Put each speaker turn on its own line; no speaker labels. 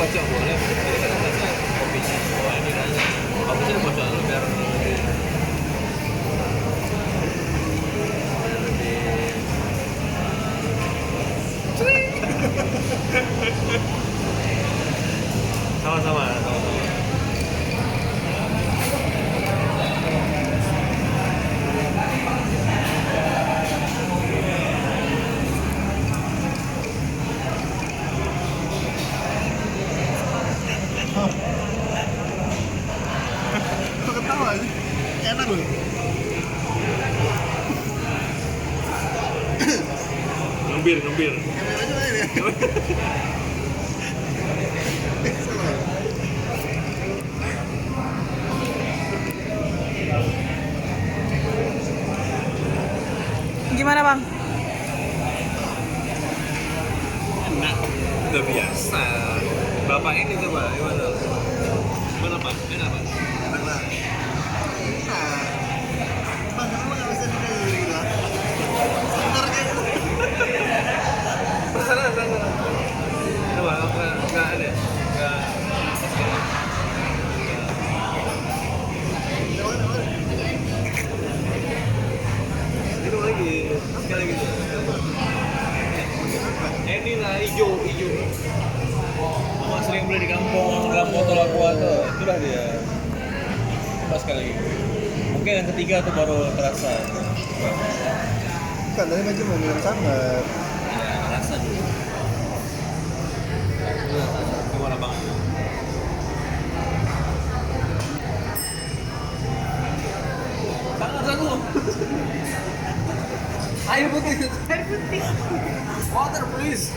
pojok boleh, jadi kan biasanya kopinya oh ini kan bagusnya di pojok dulu biar sama-sama.
Kok ketawa sih? Enak loh.
Ngebir
Kamera aja main ya. Salah.
Gimana bang?
enak udah biasa. Bapak ini coba gimana Pak? Enak Pak?
Enak lah. Enak. Bang, kenapa nggak bisa dikayak gitu lah? Sebentar kayak gitu.
Sana coba nggak ada nggak itu lagi sekali gitu ini lah hijau sama sering beli di kampung Tol Aqua tuh itulah dia pas sekali lagi mungkin yang ketiga tuh baru terasa
Bukan, tadi Maju mau minum sanggar.
ya terasa dulu gimana bang sangat aku air putih water please